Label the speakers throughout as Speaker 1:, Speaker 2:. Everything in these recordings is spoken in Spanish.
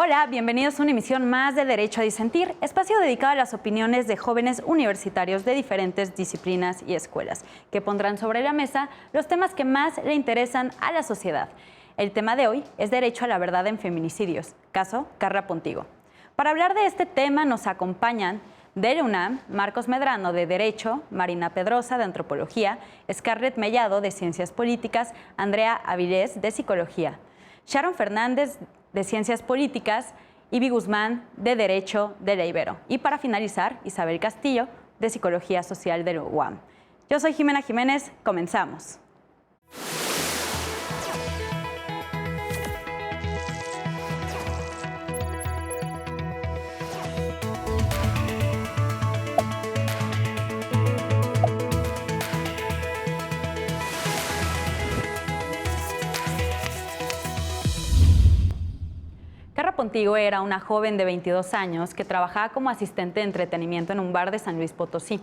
Speaker 1: Hola, bienvenidos a una emisión más de Derecho a Disentir, espacio dedicado a las opiniones de jóvenes universitarios de diferentes disciplinas y escuelas, que pondrán sobre la mesa los temas que más le interesan a la sociedad. El tema de hoy es Derecho a la Verdad en Feminicidios, caso Carla Pontigo. Para hablar de este tema nos acompañan de la UNAM, Marcos Medrano de Derecho, Marina Pedrosa de Antropología, Scarlett Mellado de Ciencias Políticas, Andrea Avilés de Psicología, Sharon Fernández de Ciencias Políticas, Ivy Guzmán de Derecho de la Ibero y para finalizar, Isabel Castillo de Psicología Social de la UAM. Yo soy Jimena Jiménez, comenzamos. Carla Pontigo era una joven de 22 años que trabajaba como asistente de entretenimiento en un bar de San Luis Potosí.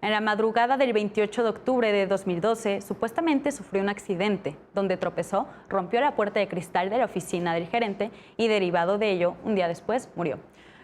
Speaker 1: En la madrugada del 28 de octubre de 2012, supuestamente sufrió un accidente donde tropezó, rompió la puerta de cristal de la oficina del gerente y derivado de ello, un día después, murió.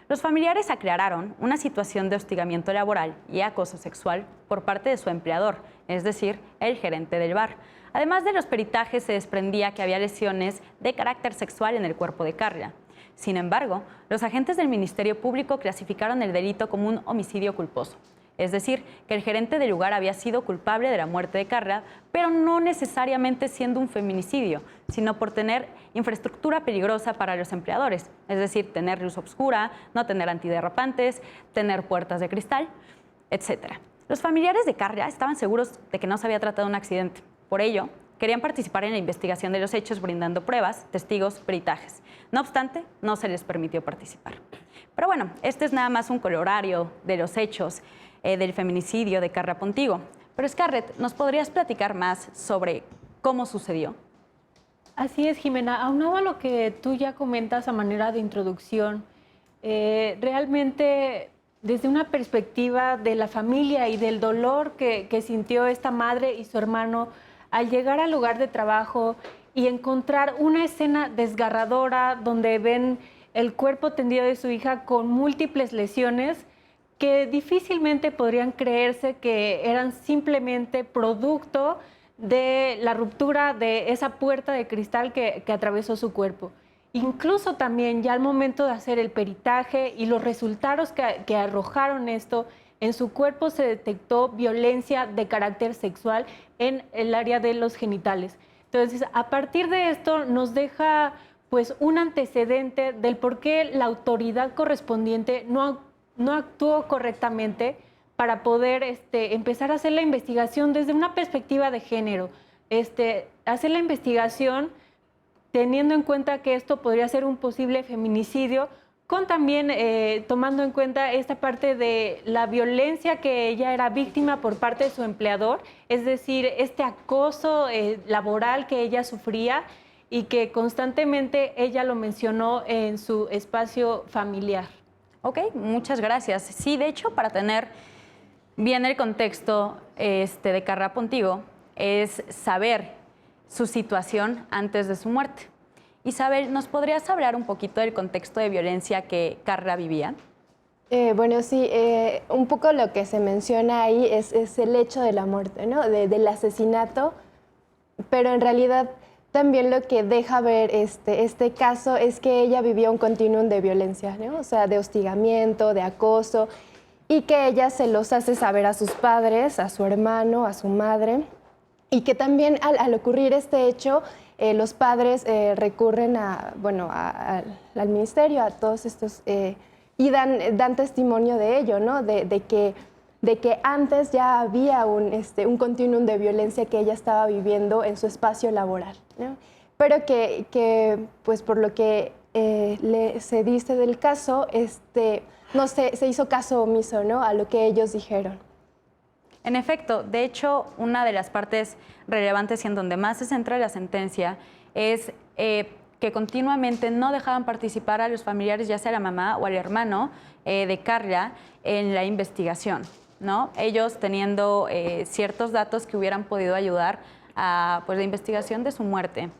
Speaker 1: Los familiares aclararon una situación de hostigamiento laboral y acoso sexual por parte de su empleador, es decir, el gerente del bar. Además de los peritajes, se desprendía que había lesiones de carácter sexual en el cuerpo de Carla. Sin embargo, los agentes del Ministerio Público clasificaron el delito como un homicidio culposo, es decir, que el gerente del lugar había sido culpable de la muerte de Carla, pero no necesariamente siendo un feminicidio, sino por tener infraestructura peligrosa para los empleadores, es decir, tener luz oscura, no tener antiderrapantes, tener puertas de cristal, etc. Los familiares de Carla estaban seguros de que no se había tratado de un accidente. Por ello, querían participar en la investigación de los hechos brindando pruebas, testigos, peritajes. No obstante, no se les permitió participar. Pero bueno, este es nada más un colorario de los hechos del feminicidio de Carla Pontigo. Pero Scarlett, ¿nos podrías platicar más sobre cómo sucedió?
Speaker 2: Así es, Jimena. Aunado a lo que tú ya comentas a manera de introducción, realmente desde una perspectiva de la familia y del dolor que sintió esta madre y su hermano al llegar al lugar de trabajo y encontrar una escena desgarradora donde ven el cuerpo tendido de su hija con múltiples lesiones que difícilmente podrían creerse que eran simplemente producto de la ruptura de esa puerta de cristal que atravesó su cuerpo. Incluso también ya al momento de hacer el peritaje y los resultados que arrojaron esto, en su cuerpo se detectó violencia de carácter sexual en el área de los genitales. Entonces, a partir de esto nos deja pues un antecedente del por qué la autoridad correspondiente no actuó correctamente para poder empezar a hacer la investigación desde una perspectiva de género. Hacer la investigación teniendo en cuenta que esto podría ser un posible feminicidio, con también tomando en cuenta esta parte de la violencia que ella era víctima por parte de su empleador, es decir, este acoso laboral que ella sufría y que constantemente ella lo mencionó en su espacio familiar.
Speaker 1: Ok, muchas gracias. Sí, de hecho, para tener bien el contexto de Carla Pontigo, es saber su situación antes de su muerte. Isabel, ¿nos podrías hablar un poquito del contexto de violencia que Carla vivía?
Speaker 3: Bueno, sí, un poco lo que se menciona ahí es el hecho de la muerte, ¿no? Del asesinato, pero en realidad también lo que deja ver este caso es que ella vivía un continuum de violencia, ¿no? O sea, de hostigamiento, de acoso, y que ella se los hace saber a sus padres, a su hermano, a su madre, y que también al ocurrir este hecho, los padres recurren al ministerio, a todos estos, y dan testimonio de ello, ¿no? De que antes ya había un continuum de violencia que ella estaba viviendo en su espacio laboral, ¿no? Pero que pues por lo que se dice del caso, no se hizo caso omiso, ¿no? A lo que ellos dijeron.
Speaker 1: En efecto, de hecho, una de las partes relevantes y en donde más se centra la sentencia es que continuamente no dejaban participar a los familiares, ya sea a la mamá o al hermano de Carla, en la investigación, ¿no? Ellos teniendo ciertos datos que hubieran podido ayudar a pues, la investigación de su muerte.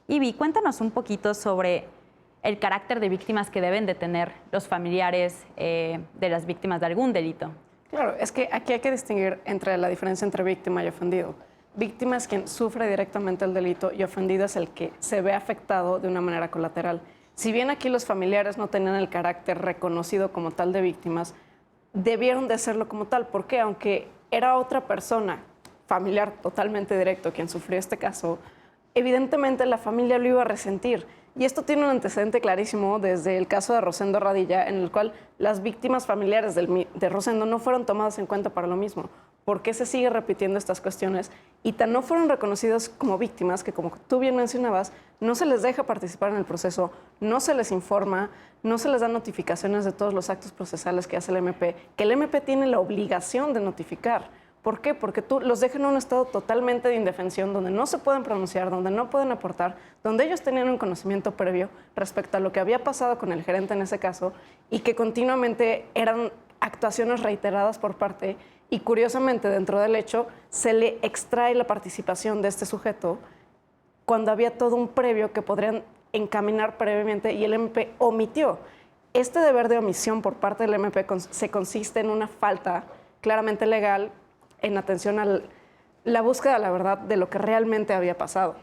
Speaker 1: Ivy, cuéntanos un poquito sobre el carácter de víctimas que deben de tener los familiares de las víctimas de algún delito.
Speaker 4: Claro, es que aquí hay que distinguir entre la diferencia entre víctima y ofendido. Víctima es quien sufre directamente el delito y ofendido es el que se ve afectado de una manera colateral. Si bien aquí los familiares no tenían el carácter reconocido como tal de víctimas, debieron de serlo como tal, porque aunque era otra persona, familiar totalmente directo, quien sufrió este caso, evidentemente la familia lo iba a resentir. Y esto tiene un antecedente clarísimo desde el caso de Rosendo Radilla, en el cual las víctimas familiares de Rosendo no fueron tomadas en cuenta para lo mismo. ¿Por qué se sigue repitiendo estas cuestiones? Y tan no fueron reconocidos como víctimas que, como tú bien mencionabas, no se les deja participar en el proceso, no se les informa, no se les da notificaciones de todos los actos procesales que hace el MP, que el MP tiene la obligación de notificar. ¿Por qué? Porque tú los dejas en un estado totalmente de indefensión, donde no se pueden pronunciar, donde no pueden aportar, donde ellos tenían un conocimiento previo respecto a lo que había pasado con el gerente en ese caso y que continuamente eran actuaciones reiteradas por parte. Y curiosamente, dentro del hecho, se le extrae la participación de este sujeto cuando había todo un previo que podrían encaminar previamente y el MP omitió. Este deber de omisión por parte del MP se consiste en una falta claramente legal en atención a la búsqueda de la verdad de lo que realmente había pasado.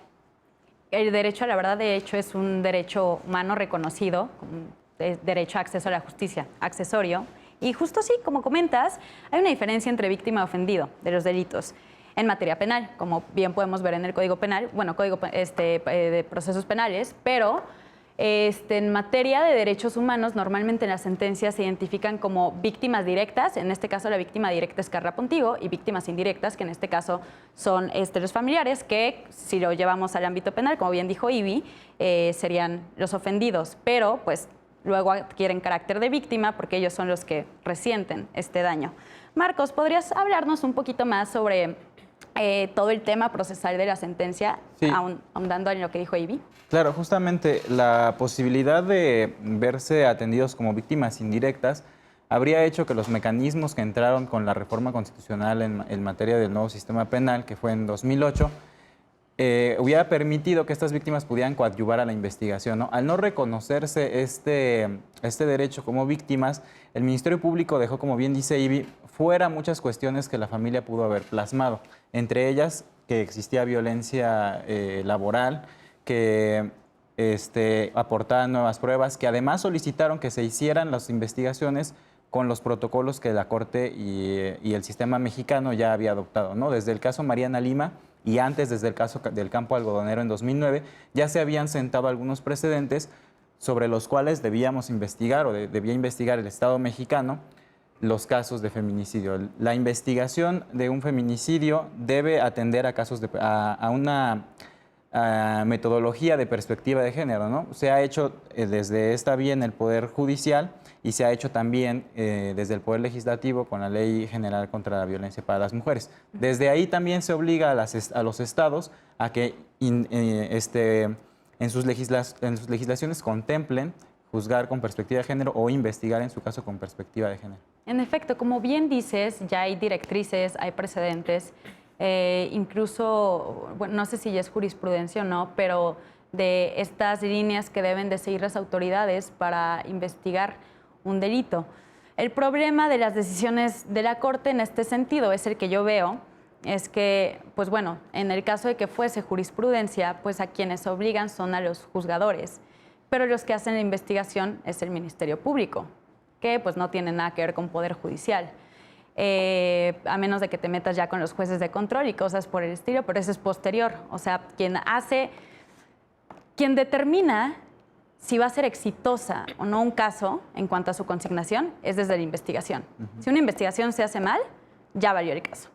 Speaker 1: El derecho a la verdad, de hecho, es un derecho humano reconocido, derecho a acceso a la justicia, accesorio. Y justo sí, como comentas, hay una diferencia entre víctima y ofendido de los delitos en materia penal, como bien podemos ver en el Código Penal, bueno, Código de Procesos Penales, pero en materia de derechos humanos, normalmente en las sentencias se identifican como víctimas directas, en este caso la víctima directa es Carla Pontigo, y víctimas indirectas, que en este caso son los familiares, que si lo llevamos al ámbito penal, como bien dijo Ivy, serían los ofendidos, pero pues luego adquieren carácter de víctima porque ellos son los que resienten este daño. Marcos, ¿podrías hablarnos un poquito más sobre todo el tema procesal de la sentencia,
Speaker 5: sí,
Speaker 1: ahondando en lo que dijo Ivy?
Speaker 5: Claro, justamente la posibilidad de verse atendidos como víctimas indirectas habría hecho que los mecanismos que entraron con la reforma constitucional en materia del nuevo sistema penal, que fue en 2008, hubiera permitido que estas víctimas pudieran coadyuvar a la investigación, ¿no? Al no reconocerse este derecho como víctimas, el Ministerio Público dejó, como bien dice Ivy, fuera muchas cuestiones que la familia pudo haber plasmado, entre ellas que existía violencia laboral, que aportaban nuevas pruebas, que además solicitaron que se hicieran las investigaciones con los protocolos que la Corte y el sistema mexicano ya había adoptado, ¿no? Desde el caso Mariana Lima y antes, desde el caso del campo algodonero en 2009, ya se habían sentado algunos precedentes sobre los cuales debíamos investigar o debía investigar el Estado mexicano los casos de feminicidio. La investigación de un feminicidio debe atender a casos a una metodología de perspectiva de género, ¿no? Se ha hecho desde esta vía en el Poder Judicial y se ha hecho también desde el Poder Legislativo con la Ley General contra la Violencia para las Mujeres. Desde ahí también se obliga a los estados a que en sus legislaciones contemplen juzgar con perspectiva de género o investigar en su caso con perspectiva de género.
Speaker 1: En efecto, como bien dices, ya hay directrices, hay precedentes, incluso, bueno, no sé si ya es jurisprudencia o no, pero de estas líneas que deben de seguir las autoridades para investigar un delito. El problema de las decisiones de la Corte en este sentido es el que yo veo, es que, pues bueno, en el caso de que fuese jurisprudencia, pues a quienes obligan son a los juzgadores, pero los que hacen la investigación es el Ministerio Público, que pues no tiene nada que ver con Poder Judicial. A menos de que te metas ya con los jueces de control y cosas por el estilo, pero eso es posterior. O sea, quien determina si va a ser exitosa o no un caso en cuanto a su consignación es desde la investigación. Si una investigación se hace mal, ya valió el caso.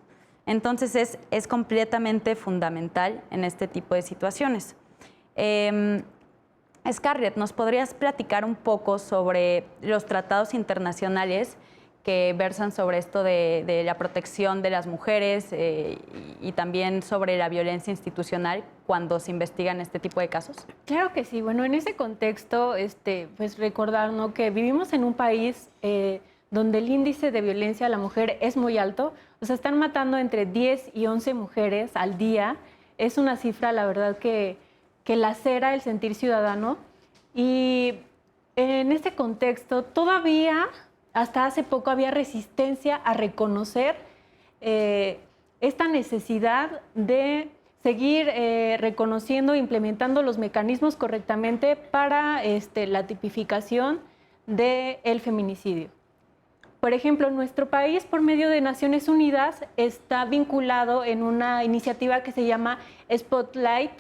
Speaker 1: Entonces es completamente fundamental en este tipo de situaciones. Scarlett, ¿nos podrías platicar un poco sobre los tratados internacionales que versan sobre esto de la protección de las mujeres y también sobre la violencia institucional cuando se investigan este tipo de casos?
Speaker 2: Claro que sí. Bueno, en ese contexto, pues recordar, ¿no?, que vivimos en un país donde el índice de violencia a la mujer es muy alto. O sea, están matando entre 10 y 11 mujeres al día. Es una cifra, la verdad, que lacera el sentir ciudadano. Y en este contexto todavía, hasta hace poco, había resistencia a reconocer esta necesidad de seguir reconociendo e implementando los mecanismos correctamente para la tipificación del feminicidio. Por ejemplo, nuestro país, por medio de Naciones Unidas, está vinculado en una iniciativa que se llama Spotlight,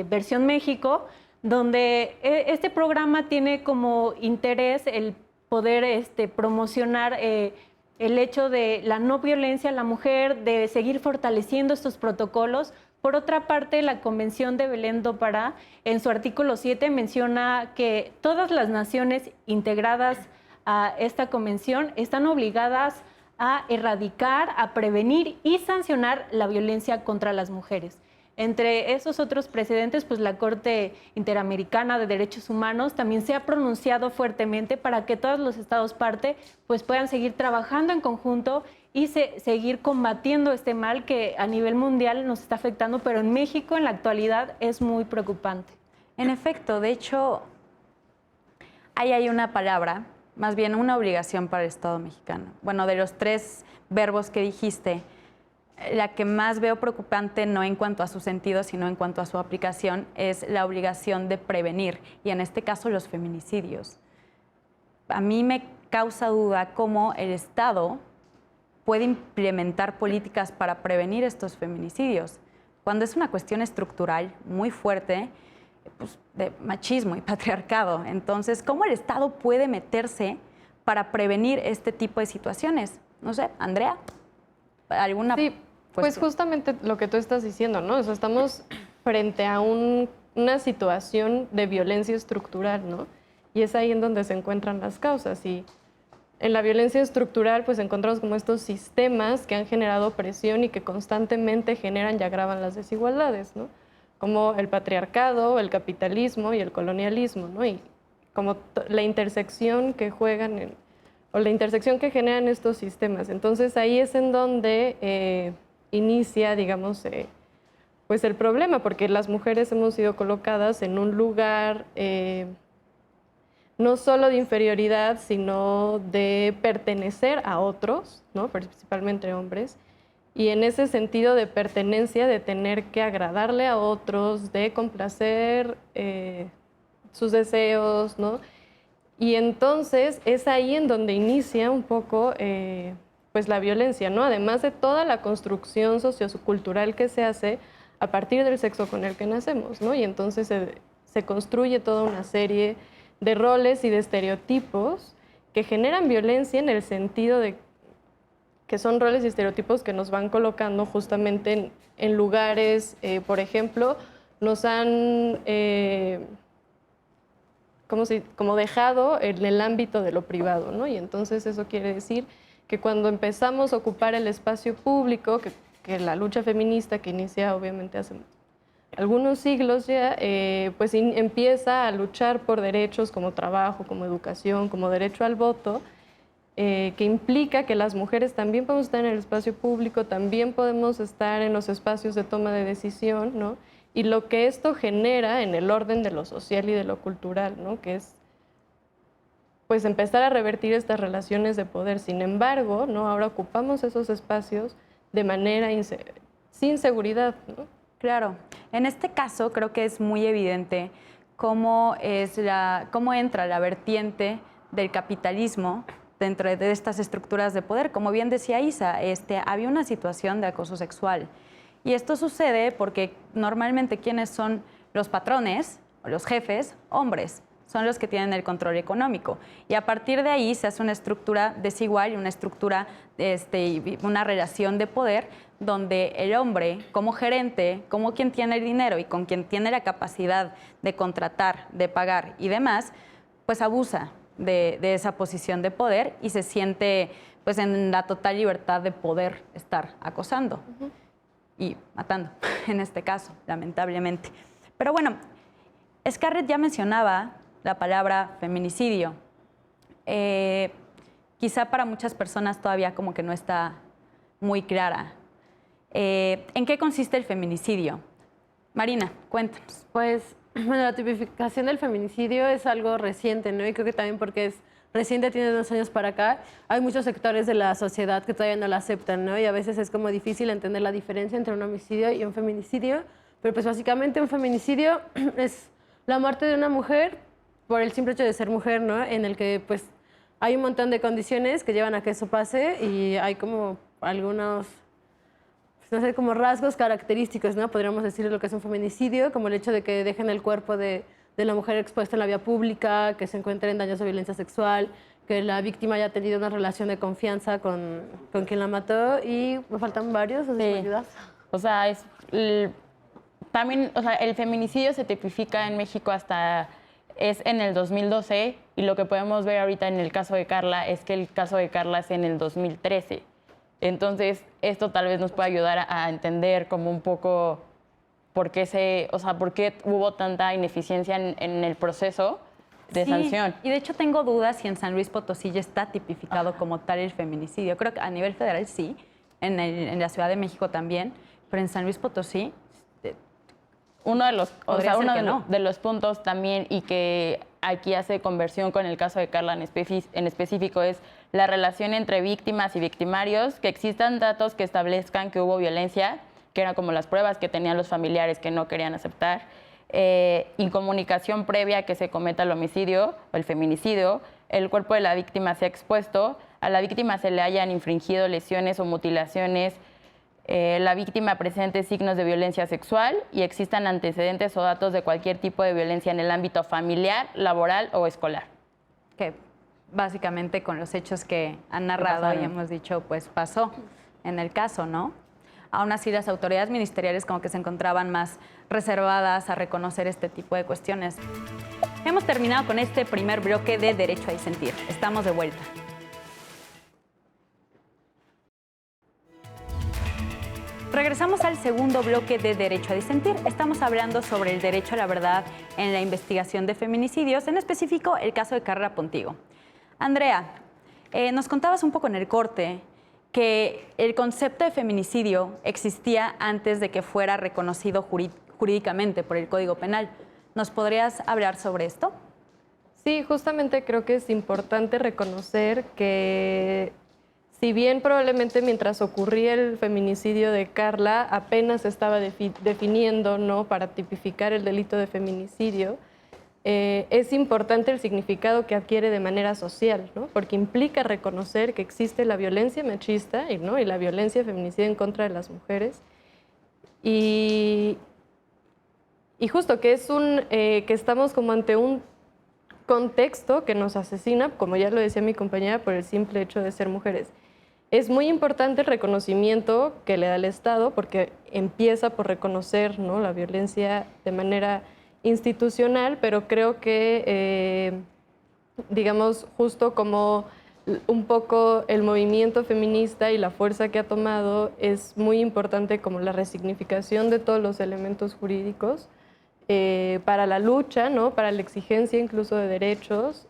Speaker 2: versión México, donde este programa tiene como interés el poder promocionar el hecho de la no violencia a la mujer, de seguir fortaleciendo estos protocolos. Por otra parte, la Convención de Belém do Pará, en su artículo 7, menciona que todas las naciones integradas a esta convención están obligadas a erradicar, a prevenir y sancionar la violencia contra las mujeres. Entre esos otros precedentes, pues la Corte Interamericana de Derechos Humanos también se ha pronunciado fuertemente para que todos los estados parte pues puedan seguir trabajando en conjunto y seguir combatiendo este mal que a nivel mundial nos está afectando, pero en México en la actualidad es muy preocupante.
Speaker 1: En efecto, de hecho, ahí hay una palabra, más bien una obligación para el Estado mexicano. Bueno, de los 3 verbos que dijiste, la que más veo preocupante, no en cuanto a su sentido, sino en cuanto a su aplicación, es la obligación de prevenir, y en este caso los feminicidios. A mí me causa duda cómo el Estado puede implementar políticas para prevenir estos feminicidios, cuando es una cuestión estructural muy fuerte, pues, de machismo y patriarcado. Entonces, ¿cómo el Estado puede meterse para prevenir este tipo de situaciones? No sé, Andrea, ¿alguna?
Speaker 6: Sí, pues justamente lo que tú estás diciendo, ¿no? O sea, estamos frente a una situación de violencia estructural, ¿no? Y es ahí en donde se encuentran las causas. Y en la violencia estructural, pues encontramos como estos sistemas que han generado presión y que constantemente generan y agravan las desigualdades, ¿no? Como el patriarcado, el capitalismo y el colonialismo, ¿no? Y como la intersección que juegan o la intersección que generan estos sistemas. Entonces ahí es en donde inicia, digamos, pues el problema, porque las mujeres hemos sido colocadas en un lugar no solo de inferioridad, sino de pertenecer a otros, ¿no? Principalmente hombres. Y en ese sentido de pertenencia, de tener que agradarle a otros, de complacer sus deseos, ¿no? Y entonces es ahí en donde inicia un poco pues la violencia, ¿no? Además de toda la construcción sociocultural que se hace a partir del sexo con el que nacemos, ¿no? Y entonces se construye toda una serie de roles y de estereotipos que generan violencia en el sentido de que son roles y estereotipos que nos van colocando justamente en lugares, por ejemplo, nos han como dejado en el ámbito de lo privado, ¿no? Y entonces eso quiere decir que cuando empezamos a ocupar el espacio público, que la lucha feminista que inicia obviamente hace algunos siglos ya, pues empieza a luchar por derechos como trabajo, como educación, como derecho al voto, que implica que las mujeres también podemos estar en el espacio público, también podemos estar en los espacios de toma de decisión, ¿no? Y lo que esto genera en el orden de lo social y de lo cultural, ¿no? Que es pues empezar a revertir estas relaciones de poder. Sin embargo, ¿no? Ahora ocupamos esos espacios de manera sin seguridad, ¿no?
Speaker 1: Claro, en este caso creo que es muy evidente cómo entra la vertiente del capitalismo dentro de estas estructuras de poder. Como bien decía Isa, había una situación de acoso sexual. Y esto sucede porque normalmente quienes son los patrones o los jefes, hombres, son los que tienen el control económico. Y a partir de ahí se hace una estructura desigual y una estructura, una relación de poder donde el hombre, como gerente, como quien tiene el dinero y con quien tiene la capacidad de contratar, de pagar y demás, pues abusa de esa posición de poder y se siente pues en la total libertad de poder estar acosando y matando, en este caso, lamentablemente. Pero bueno, Scarlett ya mencionaba la palabra feminicidio. Quizá para muchas personas todavía como que no está muy clara. ¿En qué consiste el feminicidio? Marina, cuéntanos.
Speaker 6: Pues
Speaker 7: Bueno, la tipificación del feminicidio es algo reciente, ¿no? Y creo que también porque es reciente, tiene 2 años para acá, hay muchos sectores de la sociedad que todavía no la aceptan, ¿no? Y a veces es como difícil entender la diferencia entre un homicidio y un feminicidio, pero pues básicamente un feminicidio es la muerte de una mujer por el simple hecho de ser mujer, ¿no? En el que pues hay un montón de condiciones que llevan a que eso pase y hay como algunos, no sé, como rasgos característicos, ¿no? Podríamos decir lo que es un feminicidio, como el hecho de que dejen el cuerpo de la mujer expuesta en la vía pública, que se encuentren daños de violencia sexual, que la víctima haya tenido una relación de confianza con quien la mató y me faltan varios, ¿me ayudas?
Speaker 8: O sea, también, o sea, el feminicidio se tipifica en México es en el 2012 y lo que podemos ver ahorita en el caso de Carla es que el caso de Carla es en el 2013. Entonces, esto tal vez nos puede ayudar a entender como un poco por qué hubo tanta ineficiencia en el proceso de sanción.
Speaker 1: Y de hecho tengo dudas si en San Luis Potosí ya está tipificado como tal el feminicidio. Creo que a nivel federal sí, en la Ciudad de México también, pero en San Luis Potosí
Speaker 8: uno de los puntos también y que aquí hace conversión con el caso de Carla en específico es la relación entre víctimas y victimarios, que existan datos que establezcan que hubo violencia, que eran como las pruebas que tenían los familiares que no querían aceptar, incomunicación previa a que se cometa el homicidio o el feminicidio, el cuerpo de la víctima sea expuesto, a la víctima se le hayan infringido lesiones o mutilaciones, la víctima presente signos de violencia sexual y existan antecedentes o datos de cualquier tipo de violencia en el ámbito familiar, laboral o escolar.
Speaker 1: Que básicamente con los hechos que han narrado y hemos dicho, pues pasó en el caso, ¿no? Aún así, las autoridades ministeriales como que se encontraban más reservadas a reconocer este tipo de cuestiones. Hemos terminado con este primer bloque de Derecho a Disentir. Estamos de vuelta. Regresamos al segundo bloque de Derecho a Disentir. Estamos hablando sobre el derecho a la verdad en la investigación de feminicidios, en específico el caso de Carla Pontigo. Andrea, nos contabas un poco en el corte que el concepto de feminicidio existía antes de que fuera reconocido jurídicamente por el Código Penal. ¿Nos podrías hablar sobre esto?
Speaker 6: Sí, justamente creo que es importante reconocer que si bien probablemente mientras ocurría el feminicidio de Carla apenas se estaba definiendo, ¿no?, para tipificar el delito de feminicidio, es importante el significado que adquiere de manera social, ¿no?, porque implica reconocer que existe la violencia machista y la violencia feminicida en contra de las mujeres. Y justo que que estamos como ante un contexto que nos asesina, como ya lo decía mi compañera, por el simple hecho de ser mujeres. Es muy importante el reconocimiento que le da el Estado, porque empieza por reconocer, ¿no?, la violencia de manera institucional, pero creo que, digamos, justo como un poco el movimiento feminista y la fuerza que ha tomado, es muy importante como la resignificación de todos los elementos jurídicos para la lucha, ¿no?, para la exigencia incluso de derechos,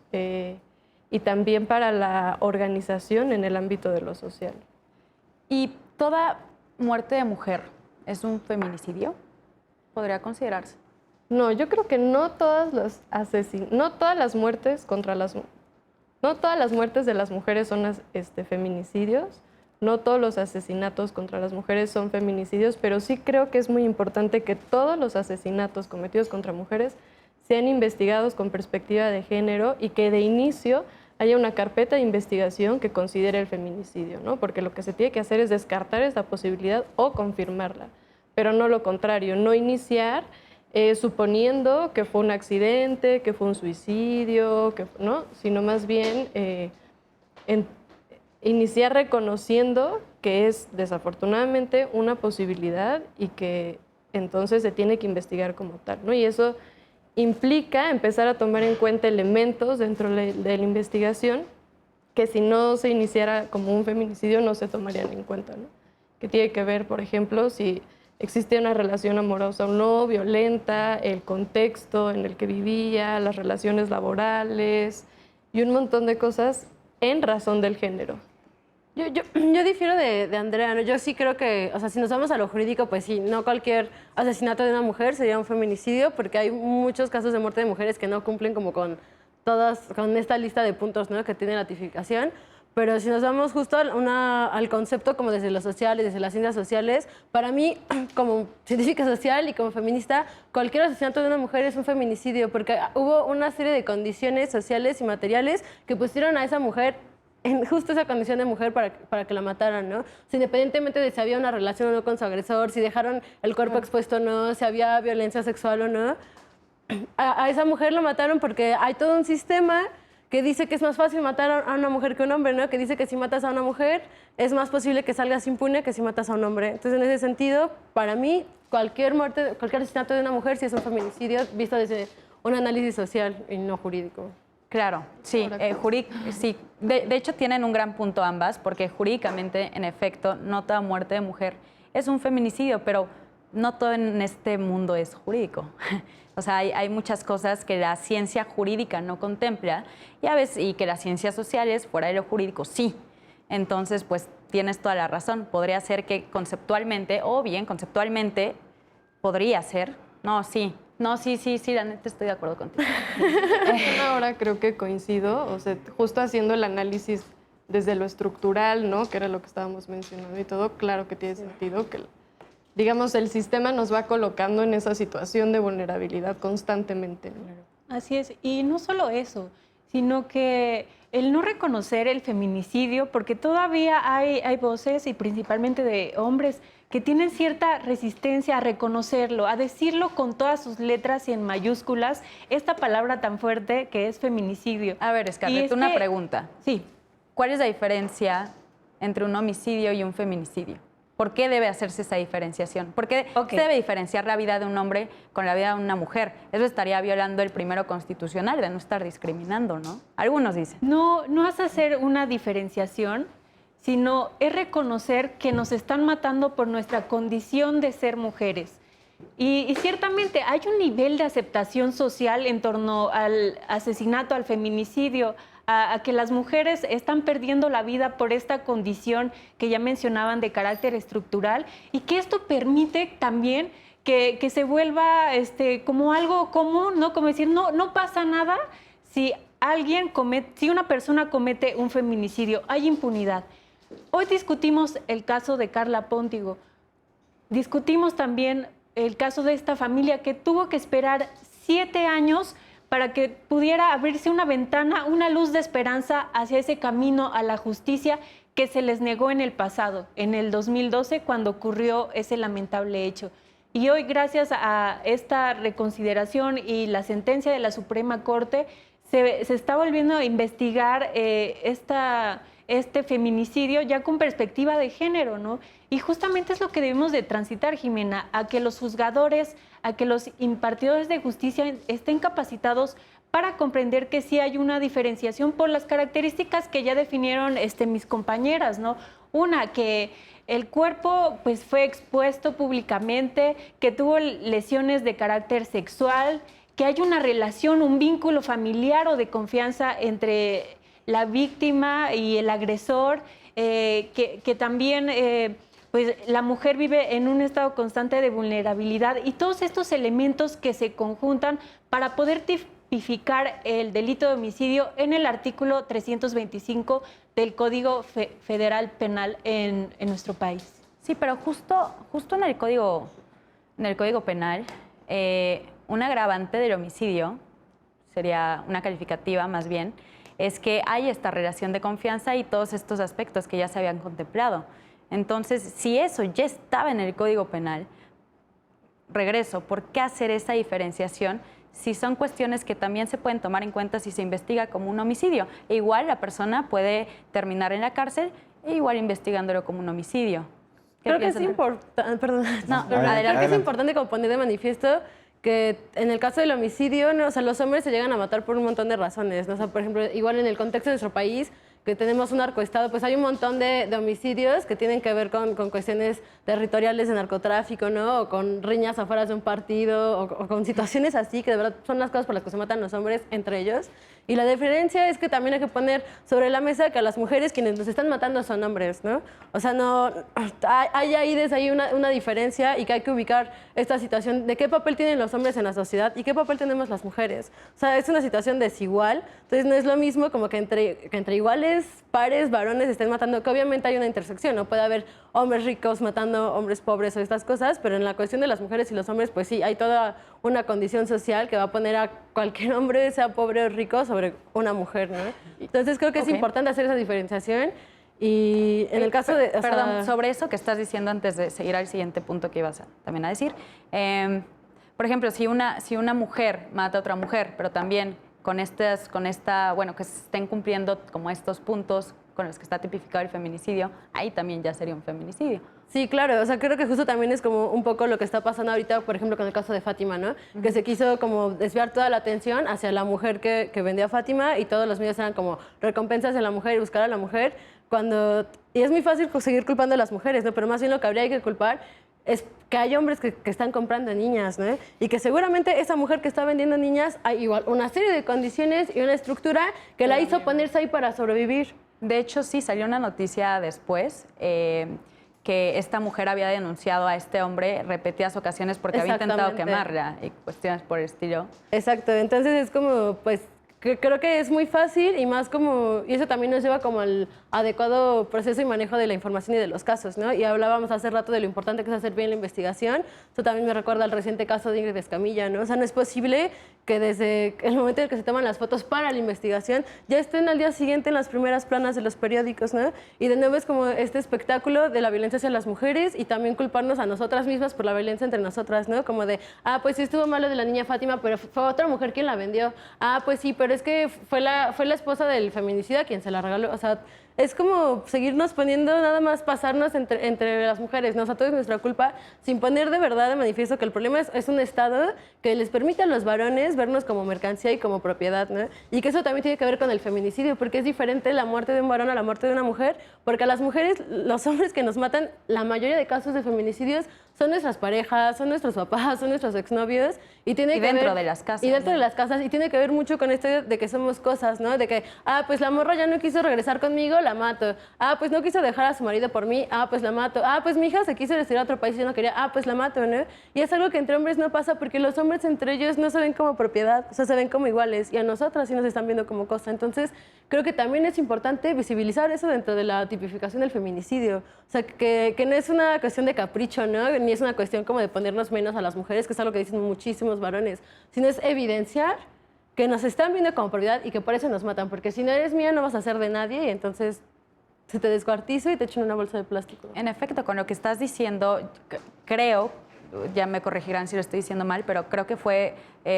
Speaker 6: y también para la organización en el ámbito de lo social.
Speaker 1: ¿Y toda muerte de mujer es un feminicidio? ¿Podría considerarse?
Speaker 6: No, yo creo que no todas las muertes de las mujeres son feminicidios, no todos los asesinatos contra las mujeres son feminicidios, pero sí creo que es muy importante que todos los asesinatos cometidos contra mujeres sean investigados con perspectiva de género y que de inicio haya una carpeta de investigación que considere el feminicidio, ¿no? Porque lo que se tiene que hacer es descartar esa posibilidad o confirmarla, pero no lo contrario, no iniciar suponiendo que fue un accidente, que fue un suicidio, ¿no?, sino más bien iniciar reconociendo que es desafortunadamente una posibilidad y que entonces se tiene que investigar como tal, ¿no? Y eso implica empezar a tomar en cuenta elementos dentro de la investigación que si no se iniciara como un feminicidio no se tomarían en cuenta, ¿no? Que tiene que ver, por ejemplo, si existe una relación amorosa o no, violenta, el contexto en el que vivía, las relaciones laborales y un montón de cosas en razón del género.
Speaker 7: Yo difiero de Andrea, ¿no? Yo sí creo que, o sea, si nos vamos a lo jurídico, pues sí, no cualquier asesinato de una mujer sería un feminicidio, porque hay muchos casos de muerte de mujeres que no cumplen como con esta lista de puntos, ¿no?, que tiene la tipificación. Pero si nos vamos justo al concepto como desde lo social y desde las ciencias sociales, para mí, como científica social y como feminista, cualquier asesinato de una mujer es un feminicidio, porque hubo una serie de condiciones sociales y materiales que pusieron a esa mujer en justo esa condición de mujer para que la mataran, ¿no? O sea, independientemente de si había una relación o no con su agresor, si dejaron el cuerpo expuesto o no, si había violencia sexual o no, a esa mujer lo mataron porque hay todo un sistema que dice que es más fácil matar a una mujer que a un hombre, ¿no? Que dice que si matas a una mujer es más posible que salgas impune que si matas a un hombre. Entonces, en ese sentido, para mí, cualquier asesinato de una mujer sí es un feminicidio visto desde un análisis social y no jurídico.
Speaker 1: Claro, sí, sí. De hecho, tienen un gran punto ambas, porque jurídicamente, en efecto, no toda muerte de mujer es un feminicidio, pero no todo en este mundo es jurídico. O sea, hay muchas cosas que la ciencia jurídica no contempla y que las ciencias sociales, fuera de lo jurídico, sí. Entonces, pues tienes toda la razón. Podría ser que conceptualmente, podría ser. No, sí, la neta estoy de acuerdo contigo.
Speaker 6: Ahora creo que coincido, o sea, justo haciendo el análisis desde lo estructural, ¿no?, que era lo que estábamos mencionando y todo, claro que tiene sentido que, digamos, el sistema nos va colocando en esa situación de vulnerabilidad constantemente, ¿no?
Speaker 2: Así es, y no solo eso, sino que el no reconocer el feminicidio, porque todavía hay voces, y principalmente de hombres, que tienen cierta resistencia a reconocerlo, a decirlo con todas sus letras y en mayúsculas, esta palabra tan fuerte que es feminicidio.
Speaker 1: A ver, Scarlett, una pregunta.
Speaker 2: Sí.
Speaker 1: ¿Cuál es la diferencia entre un homicidio y un feminicidio? ¿Por qué debe hacerse esa diferenciación? ¿Por qué se debe diferenciar la vida de un hombre con la vida de una mujer? Eso estaría violando el primero constitucional de no estar discriminando, ¿no? Algunos dicen.
Speaker 2: No es hacer una diferenciación, sino es reconocer que nos están matando por nuestra condición de ser mujeres. Y ciertamente hay un nivel de aceptación social en torno al asesinato, al feminicidio, a que las mujeres están perdiendo la vida por esta condición que ya mencionaban de carácter estructural, y que esto permite también que se vuelva como algo común, ¿no? Como decir, no pasa nada si una persona comete un feminicidio, hay impunidad. Hoy discutimos el caso de Carla Póntigo, discutimos también el caso de esta familia que tuvo que esperar 7 años para que pudiera abrirse una ventana, una luz de esperanza hacia ese camino a la justicia que se les negó en el pasado, en el 2012, cuando ocurrió ese lamentable hecho. Y hoy, gracias a esta reconsideración y la sentencia de la Suprema Corte, se está volviendo a investigar este feminicidio ya con perspectiva de género, ¿no? Y justamente es lo que debemos de transitar, Jimena, a que los juzgadores, a que los impartidores de justicia estén capacitados para comprender que sí hay una diferenciación por las características que ya definieron mis compañeras, ¿no? Una, que el cuerpo pues fue expuesto públicamente, que tuvo lesiones de carácter sexual, que hay una relación, un vínculo familiar o de confianza entre la víctima y el agresor, que también pues la mujer vive en un estado constante de vulnerabilidad, y todos estos elementos que se conjuntan para poder tipificar el delito de homicidio en el artículo 325 del Código Federal Penal en nuestro país.
Speaker 1: Sí, pero justo en el Código Penal, un agravante del homicidio, sería una calificativa más bien, es que hay esta relación de confianza y todos estos aspectos que ya se habían contemplado. Entonces, si eso ya estaba en el Código Penal, regreso, ¿por qué hacer esa diferenciación si son cuestiones que también se pueden tomar en cuenta si se investiga como un homicidio? E igual la persona puede terminar en la cárcel e igual investigándolo como un homicidio.
Speaker 7: Creo que es importante, creo que es importante como poner de manifiesto que en el caso del homicidio, ¿no? O sea, los hombres se llegan a matar por un montón de razones, ¿no? O sea, por ejemplo, igual en el contexto de nuestro país, que tenemos un narcoestado, pues hay un montón de homicidios que tienen que ver con cuestiones territoriales de narcotráfico, ¿no? O con riñas afuera de un partido, o con situaciones así, que de verdad son las cosas por las que se matan los hombres entre ellos. Y la diferencia es que también hay que poner sobre la mesa que a las mujeres quienes nos están matando son hombres, ¿no? O sea, no, hay ahí desde ahí una diferencia, y que hay que ubicar esta situación de qué papel tienen los hombres en la sociedad y qué papel tenemos las mujeres. O sea, es una situación desigual, entonces no es lo mismo como que entre iguales, pares, varones estén matando, que obviamente hay una intersección, no puede haber hombres ricos matando hombres pobres o estas cosas, pero en la cuestión de las mujeres y los hombres, pues sí, hay toda una condición social que va a poner a cualquier hombre, sea pobre o rico, sobre una mujer, ¿no? Entonces creo que es importante hacer esa diferenciación. Y en el caso de...
Speaker 1: Perdón, sobre eso que estás diciendo antes de seguir al siguiente punto que ibas también a decir. Por ejemplo, si una mujer mata a otra mujer, pero también con bueno, que se estén cumpliendo como estos puntos con los que está tipificado el feminicidio, ahí también ya sería un feminicidio.
Speaker 7: Sí, claro, o sea, creo que justo también es como un poco lo que está pasando ahorita, por ejemplo, con el caso de Fátima, ¿no? Que se quiso como desviar toda la atención hacia la mujer que vendía a Fátima, y todos los medios eran como recompensas de la mujer y buscar a la mujer, y es muy fácil seguir culpando a las mujeres, ¿no? Pero más bien lo que habría que culpar es que hay hombres que están comprando niñas, ¿no? Y que seguramente esa mujer que está vendiendo niñas, hay igual una serie de condiciones y una estructura que la hizo ponerse ahí para sobrevivir.
Speaker 1: De hecho, sí, salió una noticia después que esta mujer había denunciado a este hombre repetidas ocasiones porque había intentado quemarla y cuestiones por el estilo.
Speaker 7: Exacto, entonces es como, pues, creo que es muy fácil, y más como, y eso también nos lleva como al adecuado proceso y manejo de la información y de los casos, ¿no? Y hablábamos hace rato de lo importante que es hacer bien la investigación. Esto también me recuerda al reciente caso de Ingrid Escamilla, ¿no? O sea, no es posible que desde el momento en el que se toman las fotos para la investigación ya estén al día siguiente en las primeras planas de los periódicos, ¿no? Y de nuevo es como este espectáculo de la violencia hacia las mujeres, y también culparnos a nosotras mismas por la violencia entre nosotras, ¿no? Como de, pues sí estuvo malo de la niña Fátima, pero fue otra mujer quien la vendió. Pues sí, pero es que fue la esposa del feminicida quien se la regaló. O sea, es como seguirnos poniendo, nada más pasarnos entre las mujeres, ¿no? O sea, todo es nuestra culpa, sin poner de verdad de manifiesto que el problema es un Estado que les permite a los varones vernos como mercancía y como propiedad, ¿no? Y que eso también tiene que ver con el feminicidio, porque es diferente la muerte de un varón a la muerte de una mujer, porque a las mujeres, los hombres que nos matan, la mayoría de casos de feminicidios son nuestras parejas, son nuestros papás, son nuestros exnovios, y dentro
Speaker 1: de las casas.
Speaker 7: Y dentro de las casas, y tiene que ver mucho con esto de que somos cosas, ¿no? De que, pues la morra ya no quiso regresar conmigo, la mato. Pues no quiso dejar a su marido por mí, pues la mato. Pues mi hija se quiso ir a otro país y yo no quería, pues la mato, ¿no? Y es algo que entre hombres no pasa, porque los hombres entre ellos no se ven como propiedad, o sea, se ven como iguales, y a nosotras sí nos están viendo como cosa. Entonces, creo que también es importante visibilizar eso dentro de la tipificación del feminicidio. O sea, que no es una cuestión de capricho, ¿no? Ni es una cuestión como de ponernos menos a las mujeres, que es algo que dicen muchísimos varones, sino es evidenciar que nos están viendo como propiedad y que por eso nos matan, porque si no eres mía no vas a ser de nadie, y entonces se te descuartiza y te echan una bolsa de plástico.
Speaker 1: En efecto, con lo que estás diciendo, creo, ya me corregirán si lo estoy diciendo mal, pero creo que fue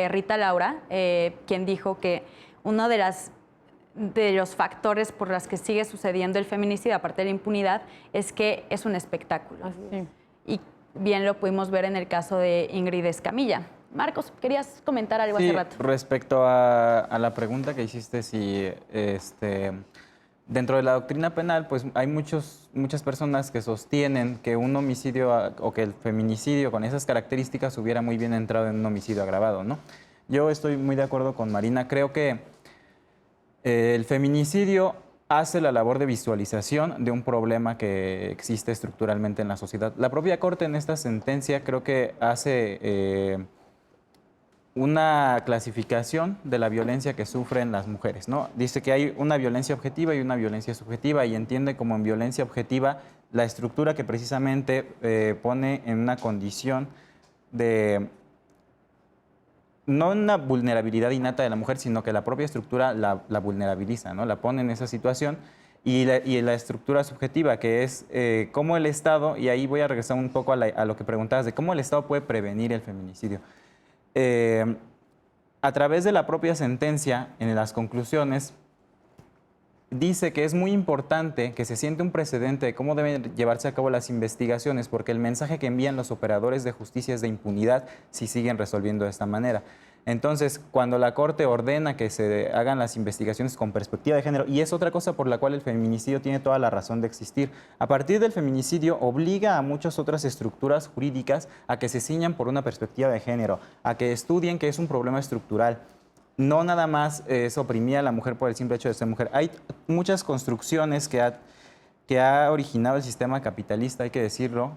Speaker 1: Rita Laura quien dijo que uno de los factores por los que sigue sucediendo el feminicidio, aparte de la impunidad, es que es un espectáculo.
Speaker 7: Sí.
Speaker 1: Y bien lo pudimos ver en el caso de Ingrid Escamilla. Marcos, querías comentar algo hace rato.
Speaker 5: Respecto a la pregunta que hiciste, si dentro de la doctrina penal, pues hay muchas personas que sostienen que un homicidio o que el feminicidio con esas características hubiera muy bien entrado en un homicidio agravado, ¿no? Yo estoy muy de acuerdo con Marina. Creo que el feminicidio hace la labor de visualización de un problema que existe estructuralmente en la sociedad. La propia Corte en esta sentencia creo que hace una clasificación de la violencia que sufren las mujeres, ¿no? Dice que hay una violencia objetiva y una violencia subjetiva, y entiende como en violencia objetiva la estructura que precisamente pone en una condición de no una vulnerabilidad innata de la mujer, sino que la propia estructura la vulnerabiliza, ¿no? La pone en esa situación. Y la estructura subjetiva, que es cómo el Estado, y ahí voy a regresar un poco a lo que preguntabas, de cómo el Estado puede prevenir el feminicidio. A través de la propia sentencia, en las conclusiones, dice que es muy importante que se siente un precedente de cómo deben llevarse a cabo las investigaciones, porque el mensaje que envían los operadores de justicia es de impunidad si siguen resolviendo de esta manera. Entonces, cuando la Corte ordena que se hagan las investigaciones con perspectiva de género, y es otra cosa por la cual el feminicidio tiene toda la razón de existir, a partir del feminicidio obliga a muchas otras estructuras jurídicas a que se ciñan por una perspectiva de género, a que estudien que es un problema estructural. No nada más es oprimir a la mujer por el simple hecho de ser mujer. Hay muchas construcciones que ha originado el sistema capitalista, hay que decirlo,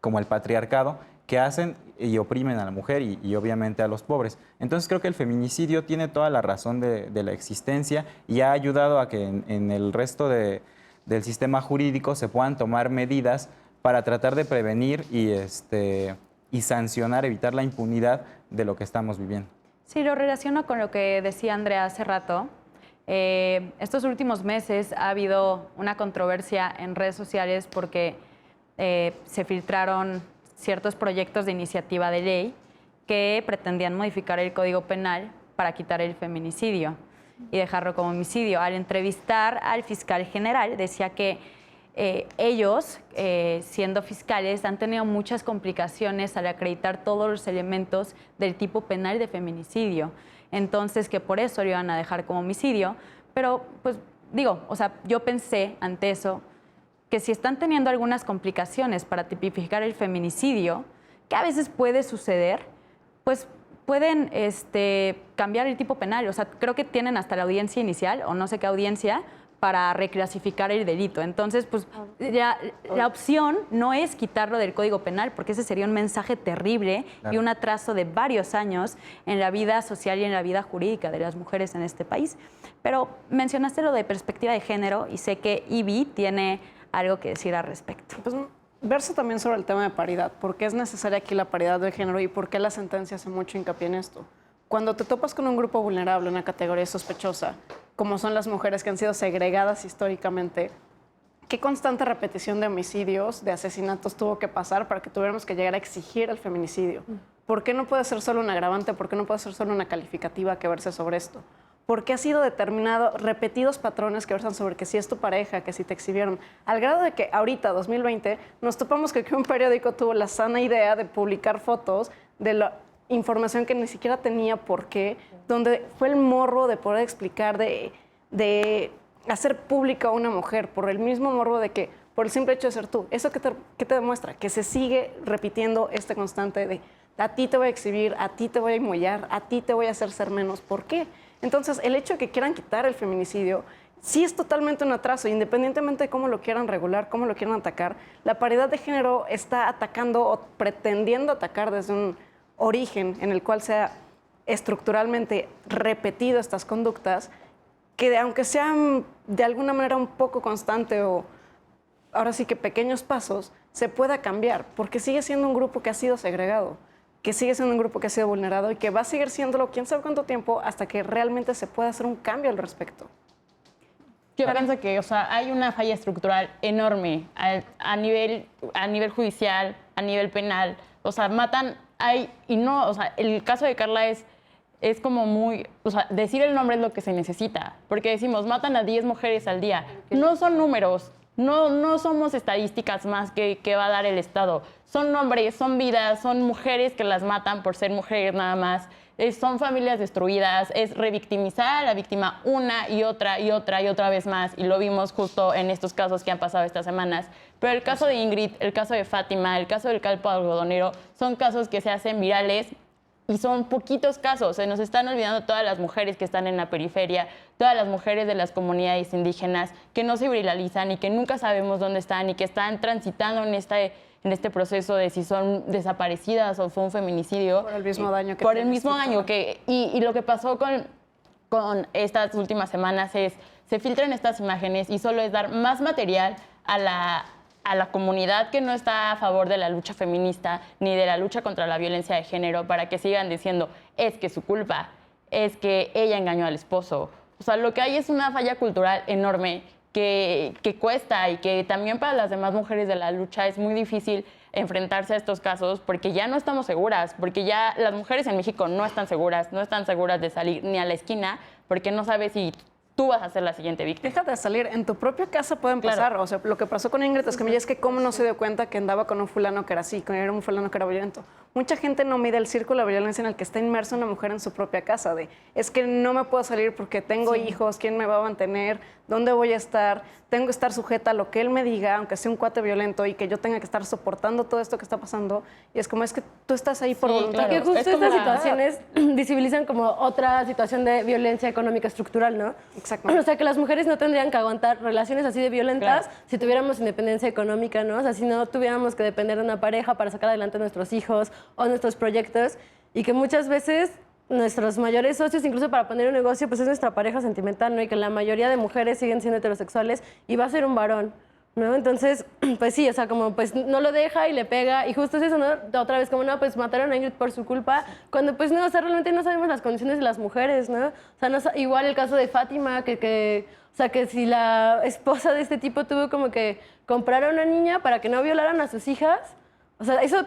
Speaker 5: como el patriarcado, que hacen y oprimen a la mujer y obviamente a los pobres. Entonces creo que el feminicidio tiene toda la razón de la existencia y ha ayudado a que en el resto del sistema jurídico se puedan tomar medidas para tratar de prevenir y sancionar, evitar la impunidad de lo que estamos viviendo.
Speaker 1: Sí, lo relaciono con lo que decía Andrea hace rato. Estos últimos meses ha habido una controversia en redes sociales porque se filtraron ciertos proyectos de iniciativa de ley que pretendían modificar el Código Penal para quitar el feminicidio y dejarlo como homicidio. Al entrevistar al fiscal general, decía que ellos, siendo fiscales, han tenido muchas complicaciones al acreditar todos los elementos del tipo penal de feminicidio. Entonces, que por eso lo iban a dejar como homicidio. Pero, pues, digo, o sea, yo pensé ante eso que si están teniendo algunas complicaciones para tipificar el feminicidio, que a veces puede suceder, pues pueden cambiar el tipo penal. O sea, creo que tienen hasta la audiencia inicial, o no sé qué audiencia, para reclasificar el delito. Entonces, pues la opción no es quitarlo del Código Penal, porque ese sería un mensaje terrible y un atraso de varios años en la vida social y en la vida jurídica de las mujeres en este país. Pero mencionaste lo de perspectiva de género y sé que Ivy tiene algo que decir al respecto.
Speaker 4: Pues verso también sobre el tema de paridad. ¿Por qué es necesaria aquí la paridad de género y por qué la sentencia hace mucho hincapié en esto? Cuando te topas con un grupo vulnerable, una categoría sospechosa, como son las mujeres que han sido segregadas históricamente, ¿qué constante repetición de homicidios, de asesinatos tuvo que pasar para que tuviéramos que llegar a exigir el feminicidio? ¿Por qué no puede ser solo un agravante? ¿Por qué no puede ser solo una calificativa que verse sobre esto? Porque ha sido determinado, repetidos patrones que versan sobre que si es tu pareja, que si te exhibieron, al grado de que ahorita, 2020, nos topamos que un periódico tuvo la sana idea de publicar fotos de la información que ni siquiera tenía por qué, donde fue el morbo de poder explicar, de hacer pública a una mujer, por el mismo morbo de que, por el simple hecho de ser tú. ¿Eso qué te demuestra? Que se sigue repitiendo este constante de a ti te voy a exhibir, a ti te voy a humillar, a ti te voy a hacer ser menos. ¿Por qué? Entonces, el hecho de que quieran quitar el feminicidio sí es totalmente un atraso, independientemente de cómo lo quieran regular, cómo lo quieran atacar. La paridad de género está atacando o pretendiendo atacar desde un origen en el cual sea estructuralmente repetido estas conductas, que aunque sean de alguna manera un poco constante o ahora sí que pequeños pasos, se pueda cambiar, porque sigue siendo un grupo que ha sido segregado, que sigue siendo un grupo que ha sido vulnerado y que va a seguir siéndolo quién sabe cuánto tiempo hasta que realmente se pueda hacer un cambio al respecto.
Speaker 8: Yo pienso que, o sea, hay una falla estructural enorme a nivel judicial, a nivel penal. O sea, matan, o sea, el caso de Carla es como muy, o sea, decir el nombre es lo que se necesita, porque decimos, matan a 10 mujeres al día. No son números, no somos estadísticas más que va a dar el Estado. Son nombres, son vidas, son mujeres que las matan por ser mujeres nada más. Son familias destruidas, es revictimizar a la víctima una y otra vez más, y lo vimos justo en estos casos que han pasado estas semanas. Pero el caso de Ingrid, el caso de Fátima, el caso del calpo algodonero, son casos que se hacen virales y son poquitos casos. Se nos están olvidando todas las mujeres que están en la periferia, todas las mujeres de las comunidades indígenas que no se viralizan y que nunca sabemos dónde están y que están transitando en este proceso de si son desaparecidas o fue un feminicidio.
Speaker 4: Por el mismo daño que
Speaker 8: por el mismo daño que y lo que pasó con estas últimas semanas es se filtran estas imágenes y solo es dar más material a la comunidad que no está a favor de la lucha feminista ni de la lucha contra la violencia de género para que sigan diciendo es que su culpa, es que ella engañó al esposo. O sea, lo que hay es una falla cultural enorme que cuesta y que también para las demás mujeres de la lucha es muy difícil enfrentarse a estos casos porque ya no estamos seguras, porque ya las mujeres en México no están seguras de salir ni a la esquina porque no sabes si tú vas a ser la siguiente víctima.
Speaker 4: Déjate de salir, en tu propia casa pueden pasar. Claro. O sea, lo que pasó con Ingrid Escamilla es que cómo no se dio cuenta que andaba con un fulano que era así, que era un fulano que era violento. mucha gente no mide el círculo de violencia en el que está inmersa una mujer en su propia casa, es que no me puedo salir porque tengo hijos, ¿quién me va a mantener? ¿Dónde voy a estar? Tengo que estar sujeta a lo que él me diga, aunque sea un cuate violento, y que yo tenga que estar soportando todo esto que está pasando. Y es como, es que tú estás ahí por voluntad.
Speaker 7: Que justo estas situaciones visibilizan como otra situación de violencia económica estructural, ¿no?
Speaker 4: Exactamente.
Speaker 7: O sea, que las mujeres no tendrían que aguantar relaciones así de violentas si tuviéramos independencia económica, ¿no? O sea, si no tuviéramos que depender de una pareja para sacar adelante nuestros hijos o nuestros proyectos, y que muchas veces nuestros mayores socios, incluso para poner un negocio, pues es nuestra pareja sentimental, ¿no? Y que la mayoría de mujeres siguen siendo heterosexuales y va a ser un varón, ¿no? Entonces, pues sí, o sea, como pues no lo deja y le pega, y justo es eso, ¿no? Otra vez como, no, pues mataron a Ingrid por su culpa, cuando pues no, o sea, realmente no sabemos las condiciones de las mujeres, ¿no? O sea, no, igual el caso de Fátima, o sea, que si la esposa de este tipo tuvo como que comprar a una niña para que no violaran a sus hijas, o sea, eso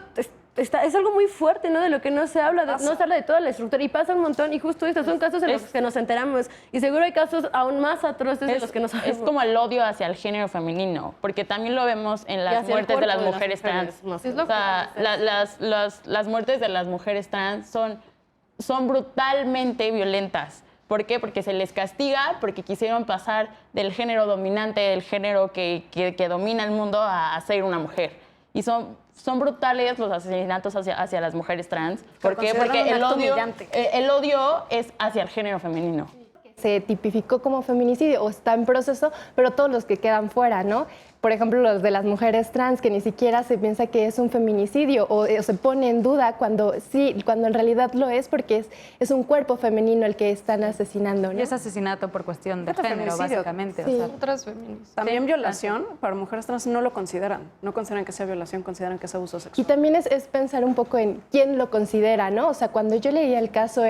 Speaker 7: es algo muy fuerte, ¿no? De lo que no se habla, no se habla de toda la estructura, y pasa un montón, y justo estos son casos en los que nos enteramos, y seguro hay casos aún más atroces de los que no sabemos.
Speaker 8: Es como el odio hacia el género femenino, porque también lo vemos en las muertes de las mujeres trans. O sea, las muertes de las mujeres trans son brutalmente violentas. ¿Por qué? Porque se les castiga porque quisieron pasar del género dominante, del género que domina el mundo, a ser una mujer. Y son brutales los asesinatos hacia las mujeres trans. ¿Por qué? Porque el odio es hacia el género femenino.
Speaker 3: Se tipificó como feminicidio o está en proceso, pero todos los que quedan fuera, ¿no? Por ejemplo, los de las mujeres trans, que ni siquiera se piensa que es un feminicidio o se pone en duda cuando en realidad lo es, porque es un cuerpo femenino el que están asesinando, ¿no?
Speaker 1: Y es asesinato por cuestión de género, básicamente.
Speaker 3: Sí.
Speaker 1: O sea,
Speaker 4: También violación, para mujeres trans no lo consideran. No consideran que sea violación, consideran que es abuso sexual.
Speaker 3: Y también es pensar un poco en quién lo considera, ¿no? O sea, cuando yo leía el caso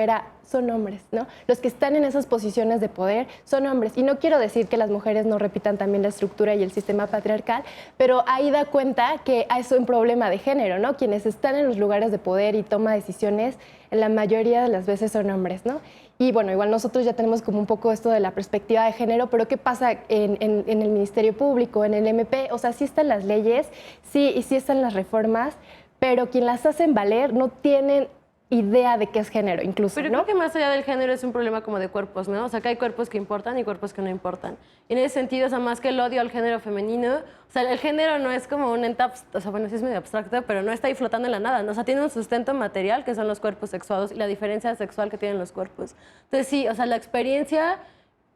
Speaker 3: son hombres, ¿no? Los que están en esas posiciones de poder son hombres. Y no quiero decir que las mujeres no repitan también la estructura y el sistema patriarcal, pero ahí da cuenta que es un problema de género, ¿no? Quienes están en los lugares de poder y toma decisiones, en la mayoría de las veces son hombres, ¿no? Y bueno, igual nosotros ya tenemos como un poco esto de la perspectiva de género, pero ¿qué pasa en el Ministerio Público, en el MP? O sea, sí están las leyes, sí están las reformas, pero quien las hacen valer no tienen idea de qué es género, incluso,
Speaker 7: Pero
Speaker 3: ¿no?
Speaker 7: creo que más allá del género es un problema como de cuerpos, ¿no? O sea, que hay cuerpos que importan y cuerpos que no importan. Y en ese sentido, o sea, más que el odio al género femenino, o sea, el género no es como un ente, o sea, bueno, sí es medio abstracto, pero no está ahí flotando en la nada, ¿no? O sea, tiene un sustento material que son los cuerpos sexuados y la diferencia sexual que tienen los cuerpos. Entonces, sí, o sea, la experiencia,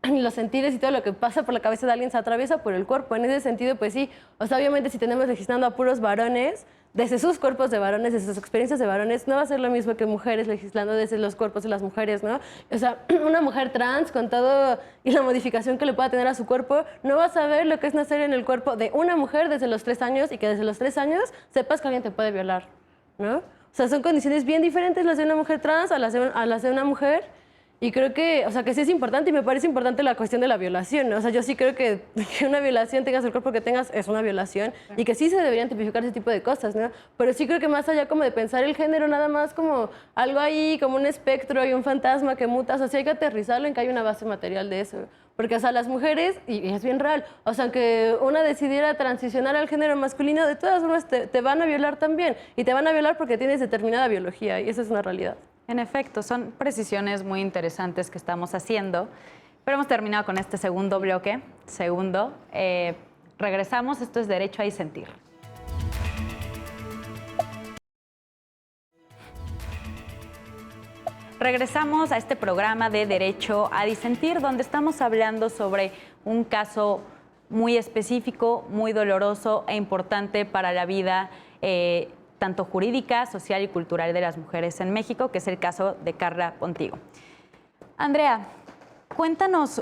Speaker 7: los sentires y todo lo que pasa por la cabeza de alguien se atraviesa por el cuerpo. En ese sentido, pues sí, o sea, obviamente si tenemos legislando a puros varones, desde sus cuerpos de varones, desde sus experiencias de varones, no va a ser lo mismo que mujeres legislando desde los cuerpos de las mujeres, ¿no? O sea, una mujer trans con todo y la modificación que le pueda tener a su cuerpo, no va a saber lo que es nacer en el cuerpo de una mujer desde los 3 años y que desde los 3 años sepas que alguien te puede violar, ¿no? O sea, son condiciones bien diferentes las de una mujer trans a las de una mujer. Y creo que, o sea, que sí es importante, y me parece importante la cuestión de la violación, ¿no? O sea, yo sí creo que una violación, tengas el cuerpo que tengas, es una violación, y que sí se deberían tipificar ese tipo de cosas, ¿no? Pero sí creo que más allá como de pensar el género nada más como algo ahí, como un espectro y un fantasma que muta, o sea, sí hay que aterrizarlo en que hay una base material de eso. Porque, o sea, las mujeres, y es bien real, o sea, que una decidiera transicionar al género masculino, de todas formas te van a violar también, y te van a violar porque tienes determinada biología, y eso es una realidad.
Speaker 1: En efecto, son precisiones muy interesantes que estamos haciendo, pero hemos terminado con este segundo bloque. Regresamos, esto es Derecho a Disentir. Regresamos a este programa de Derecho a Disentir, donde estamos hablando sobre un caso muy específico, muy doloroso e importante para la vida tanto jurídica, social y cultural de las mujeres en México, que es el caso de Carla Pontigo. Andrea, cuéntanos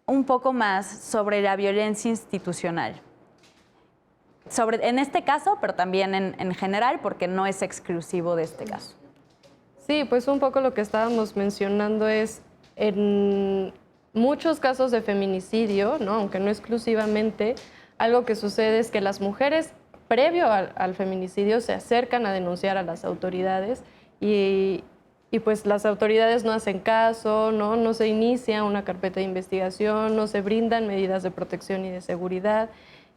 Speaker 1: un poco más sobre la violencia institucional. En este caso, pero también en general, porque no es exclusivo de este caso.
Speaker 6: Sí, pues un poco lo que estábamos mencionando es en muchos casos de feminicidio, ¿no? Aunque no exclusivamente, algo que sucede es que las mujeres previo al feminicidio se acercan a denunciar a las autoridades y pues las autoridades no hacen caso, no se inicia una carpeta de investigación, no se brindan medidas de protección y de seguridad.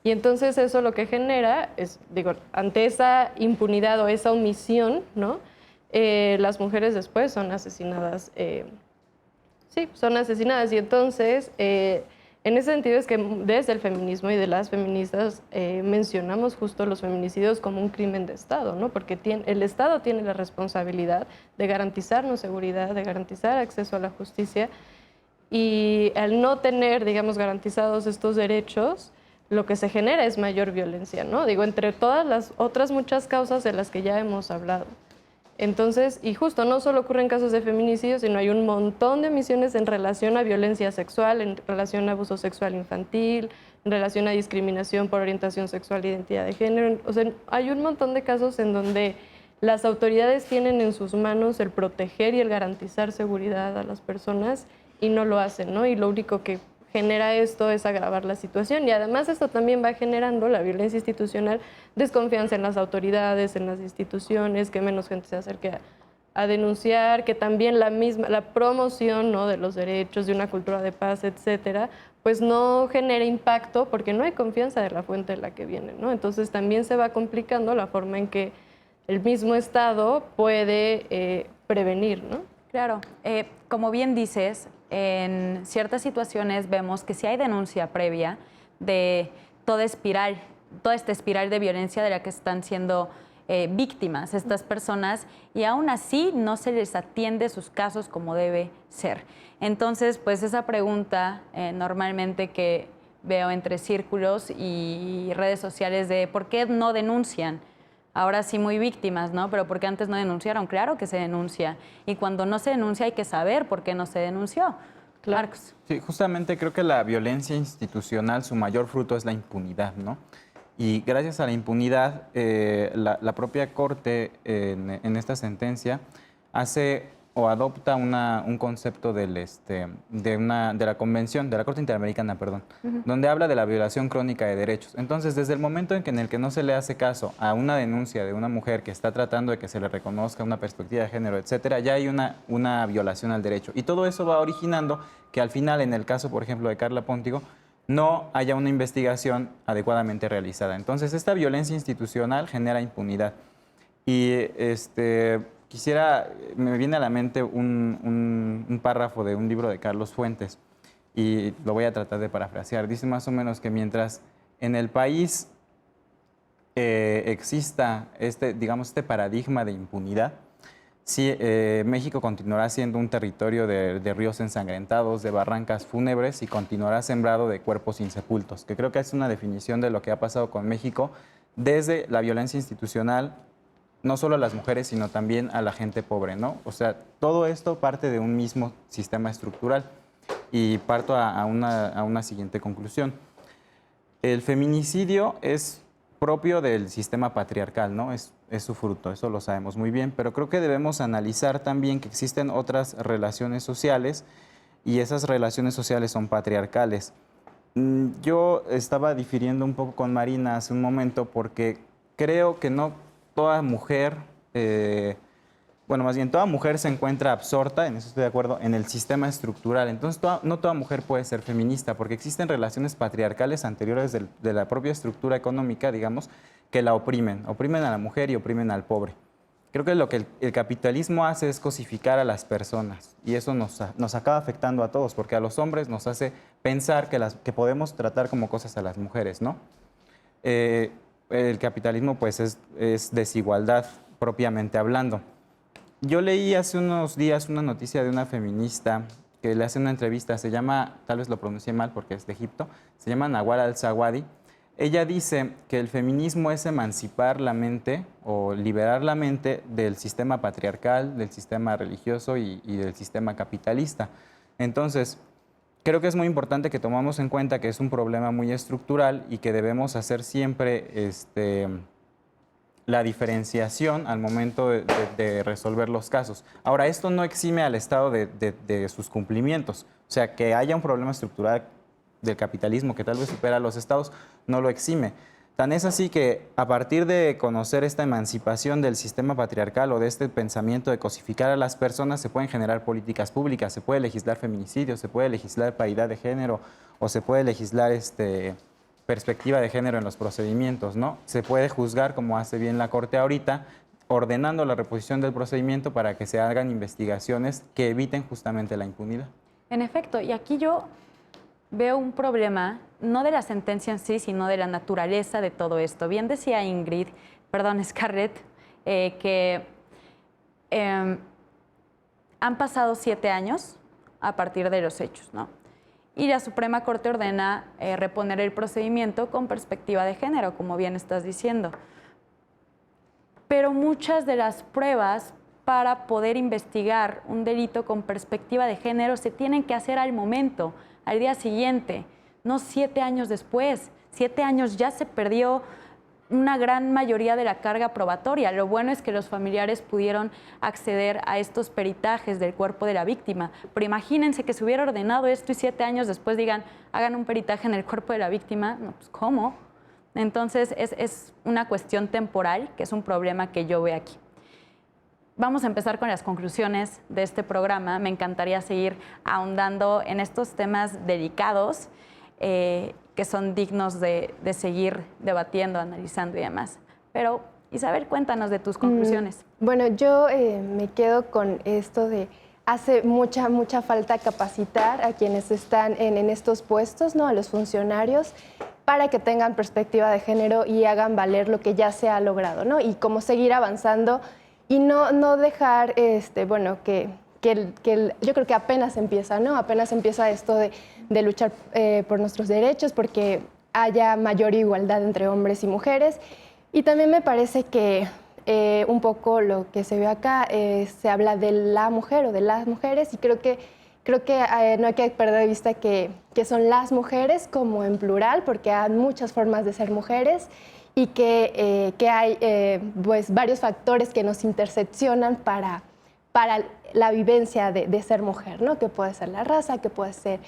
Speaker 6: Y entonces eso lo que genera es, digo, ante esa impunidad o esa omisión, ¿no? Las mujeres después son asesinadas. Sí, son asesinadas. Y entonces, en ese sentido es que desde el feminismo y de las feministas mencionamos justo los feminicidios como un crimen de Estado, ¿no? Porque el Estado tiene la responsabilidad de garantizarnos seguridad, de garantizar acceso a la justicia, y al no tener, digamos, garantizados estos derechos, lo que se genera es mayor violencia, ¿no? Digo, entre todas las otras muchas causas de las que ya hemos hablado. Entonces, y justo no solo ocurren casos de feminicidio, sino hay un montón de omisiones en relación a violencia sexual, en relación a abuso sexual infantil, en relación a discriminación por orientación sexual e identidad de género. O sea, hay un montón de casos en donde las autoridades tienen en sus manos el proteger y el garantizar seguridad a las personas y no lo hacen, ¿no? Y lo único que genera esto es agravar la situación, y además esto también va generando la violencia institucional, desconfianza en las autoridades, en las instituciones, que menos gente se acerque a denunciar, que también la promoción, ¿no?, de los derechos, de una cultura de paz, etcétera, pues no genera impacto porque no hay confianza de la fuente de la que viene, ¿no? Entonces también se va complicando la forma en que el mismo Estado puede prevenir, ¿no?
Speaker 1: Claro, como bien dices, en ciertas situaciones vemos que si hay denuncia previa de toda esta espiral de violencia de la que están siendo víctimas estas personas, y aún así no se les atiende sus casos como debe ser. Entonces, pues esa pregunta normalmente que veo entre círculos y redes sociales de ¿por qué no denuncian? Ahora sí muy víctimas, ¿no? Pero ¿por qué antes no denunciaron? Claro que se denuncia. Y cuando no se denuncia hay que saber por qué no se denunció.
Speaker 6: Claro.
Speaker 1: Marcos.
Speaker 5: Sí, justamente creo que la violencia institucional, su mayor fruto es la impunidad, ¿no? Y gracias a la impunidad, la propia Corte en esta sentencia hace o adopta un concepto de la Convención, de la Corte Interamericana, perdón, donde habla de la violación crónica de derechos. Entonces, desde el momento en el que no se le hace caso a una denuncia de una mujer que está tratando de que se le reconozca una perspectiva de género, etcétera, ya hay una violación al derecho. Y todo eso va originando que al final, en el caso, por ejemplo, de Carla Póntigo, no haya una investigación adecuadamente realizada. Entonces, esta violencia institucional genera impunidad. Y me viene a la mente un párrafo de un libro de Carlos Fuentes, y lo voy a tratar de parafrasear. Dice más o menos que mientras en el país exista este paradigma de impunidad, sí, México continuará siendo un territorio de ríos ensangrentados, de barrancas fúnebres, y continuará sembrado de cuerpos insepultos, que creo que es una definición de lo que ha pasado con México desde la violencia institucional, no solo a las mujeres, sino también a la gente pobre, ¿no? O sea, todo esto parte de un mismo sistema estructural, y parto a una siguiente conclusión. El feminicidio es propio del sistema patriarcal, ¿no? Es su fruto, eso lo sabemos muy bien, pero creo que debemos analizar también que existen otras relaciones sociales, y esas relaciones sociales son patriarcales. Yo estaba difiriendo un poco con Marina hace un momento, porque creo que no toda mujer, toda mujer se encuentra absorta, en eso estoy de acuerdo, en el sistema estructural. Entonces, no toda mujer puede ser feminista, porque existen relaciones patriarcales anteriores de la propia estructura económica, digamos, que la oprimen a la mujer y oprimen al pobre. Creo que lo que el capitalismo hace es cosificar a las personas, y eso nos acaba afectando a todos, porque a los hombres nos hace pensar que podemos tratar como cosas a las mujeres, ¿no? El capitalismo, pues, es desigualdad propiamente hablando. Yo leí hace unos días una noticia de una feminista que le hace una entrevista, se llama, tal vez lo pronuncié mal porque es de Egipto, se llama Nawal al-Zawadi. Ella dice que el feminismo es emancipar la mente o liberar la mente del sistema patriarcal, del sistema religioso y del sistema capitalista. Entonces, creo que es muy importante que tomamos en cuenta que es un problema muy estructural, y que debemos hacer siempre la diferenciación al momento de resolver los casos. Ahora, esto no exime al Estado de sus cumplimientos. O sea, que haya un problema estructural del capitalismo que tal vez supera a los Estados, no lo exime. Tan es así que a partir de conocer esta emancipación del sistema patriarcal o de este pensamiento de cosificar a las personas, se pueden generar políticas públicas, se puede legislar feminicidio, se puede legislar paridad de género, o se puede legislar perspectiva de género en los procedimientos, ¿no? Se puede juzgar, como hace bien la Corte ahorita, ordenando la reposición del procedimiento para que se hagan investigaciones que eviten justamente la impunidad.
Speaker 1: En efecto, y aquí yo veo un problema, no de la sentencia en sí, sino de la naturaleza de todo esto. Bien decía Scarlett, que han pasado 7 años a partir de los hechos, ¿no? Y la Suprema Corte ordena reponer el procedimiento con perspectiva de género, como bien estás diciendo. Pero muchas de las pruebas para poder investigar un delito con perspectiva de género se tienen que hacer al momento, al día siguiente, no 7 años después. 7 años ya se perdió una gran mayoría de la carga probatoria. Lo bueno es que los familiares pudieron acceder a estos peritajes del cuerpo de la víctima. Pero imagínense que se hubiera ordenado esto y 7 años después digan, hagan un peritaje en el cuerpo de la víctima. No, pues, ¿cómo? Entonces, es una cuestión temporal, que es un problema que yo veo aquí. Vamos a empezar con las conclusiones de este programa. Me encantaría seguir ahondando en estos temas delicados que son dignos de seguir debatiendo, analizando y demás. Pero, Isabel, cuéntanos de tus conclusiones.
Speaker 3: Bueno, yo me quedo con esto de hace mucha falta capacitar a quienes están en estos puestos, ¿no? A los funcionarios, para que tengan perspectiva de género y hagan valer lo que ya se ha logrado, ¿no? Y cómo seguir avanzando y no dejar, yo creo que apenas empieza, ¿no? Apenas empieza esto de luchar por nuestros derechos, porque haya mayor igualdad entre hombres y mujeres. Y también me parece que un poco lo que se ve acá, se habla de la mujer o de las mujeres, y creo que no hay que perder de vista que son las mujeres como en plural, porque hay muchas formas de ser mujeres y que hay pues varios factores que nos interseccionan para la vivencia de ser mujer, ¿no? Que puede ser la raza, que puede ser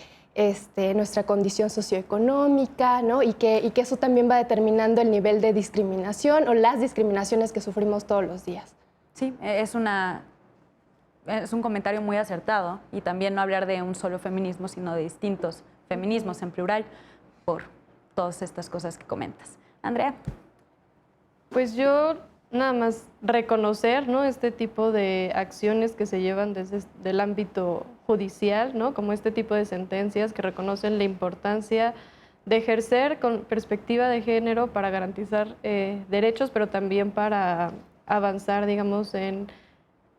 Speaker 3: nuestra condición socioeconómica, ¿no? Y que eso también va determinando el nivel de discriminación o las discriminaciones que sufrimos todos los días.
Speaker 1: Sí, es un comentario muy acertado, y también no hablar de un solo feminismo, sino de distintos feminismos en plural, por todas estas cosas que comentas. Andrea.
Speaker 6: Pues yo nada más reconocer, ¿no?, este tipo de acciones que se llevan desde el ámbito judicial, ¿no?, como este tipo de sentencias que reconocen la importancia de ejercer con perspectiva de género para garantizar derechos, pero también para avanzar, digamos, en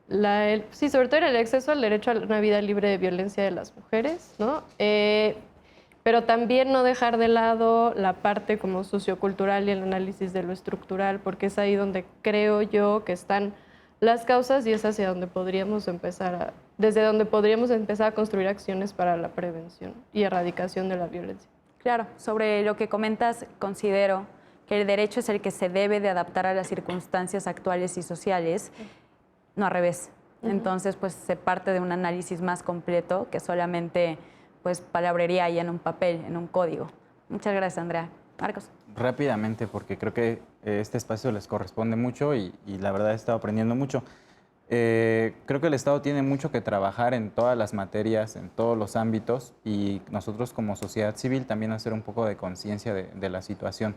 Speaker 6: sobre todo en el acceso al derecho a una vida libre de violencia de las mujeres, ¿no? Pero también no dejar de lado la parte como sociocultural y el análisis de lo estructural, porque es ahí donde creo yo que están las causas, y es hacia donde desde donde podríamos empezar a construir acciones para la prevención y erradicación de la violencia.
Speaker 1: Claro, sobre lo que comentas, considero que el derecho es el que se debe de adaptar a las circunstancias actuales y sociales, no al revés. Entonces, pues se parte de un análisis más completo que solamente pues palabrería ahí en un papel, en un código. Muchas gracias, Andrea. Marcos.
Speaker 5: Rápidamente, porque creo que este espacio les corresponde mucho y la verdad he estado aprendiendo mucho. Creo que el Estado tiene mucho que trabajar en todas las materias, en todos los ámbitos, y nosotros como sociedad civil también hacer un poco de conciencia de la situación.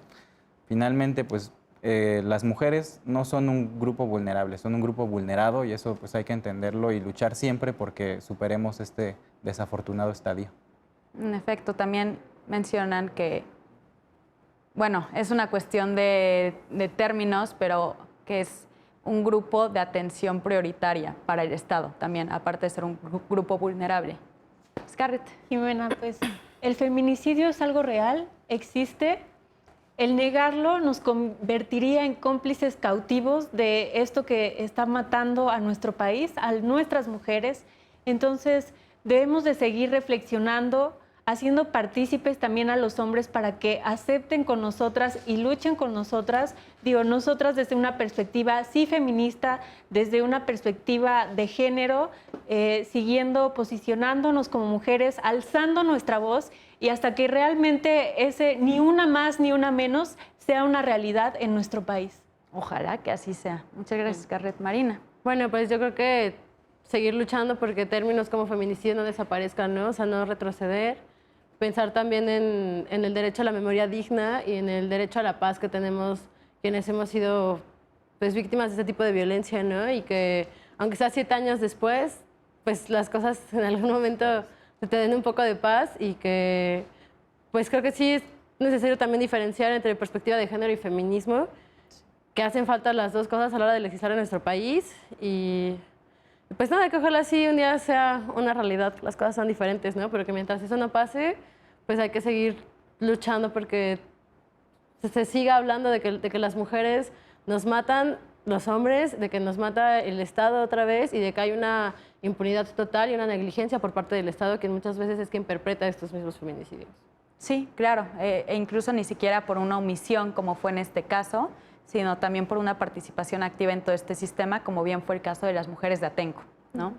Speaker 5: Finalmente, pues las mujeres no son un grupo vulnerable, son un grupo vulnerado, y eso pues hay que entenderlo y luchar siempre porque superemos este desafortunado estadio.
Speaker 1: En efecto, también mencionan que, bueno, es una cuestión de términos, pero que es un grupo de atención prioritaria para el Estado también, aparte de ser un grupo vulnerable. Scarlett.
Speaker 2: Jimena, pues el feminicidio es algo real, existe. El negarlo nos convertiría en cómplices cautivos de esto que está matando a nuestro país, a nuestras mujeres. Entonces, debemos de seguir reflexionando, haciendo partícipes también a los hombres para que acepten con nosotras y luchen con nosotras. Digo, nosotras desde una perspectiva sí feminista, desde una perspectiva de género, posicionándonos como mujeres, alzando nuestra voz, y hasta que realmente ese ni una más ni una menos sea una realidad en nuestro país.
Speaker 1: Ojalá que así sea. Muchas gracias, Scarlett. Marina.
Speaker 7: Bueno, pues yo creo que seguir luchando porque términos como feminicidio no desaparezcan, ¿no? O sea, no retroceder, pensar también en el derecho a la memoria digna y en el derecho a la paz que tenemos quienes hemos sido pues, víctimas de este tipo de violencia, ¿no? Y que aunque sea 7 años después, pues las cosas en algún momento te den un poco de paz y que pues creo que sí es necesario también diferenciar entre perspectiva de género y feminismo, que hacen falta las dos cosas a la hora de legislar en nuestro país y pues nada, que ojalá sí un día sea una realidad, las cosas son diferentes, ¿no? Pero que mientras eso no pase, pues hay que seguir luchando porque se siga hablando de que las mujeres nos matan los hombres, de que nos mata el Estado otra vez y de que hay una impunidad total y una negligencia por parte del Estado que muchas veces es quien perpetra estos mismos feminicidios.
Speaker 1: Sí, claro, e incluso ni siquiera por una omisión como fue en este caso, sino también por una participación activa en todo este sistema, como bien fue el caso de las mujeres de Atenco, ¿no?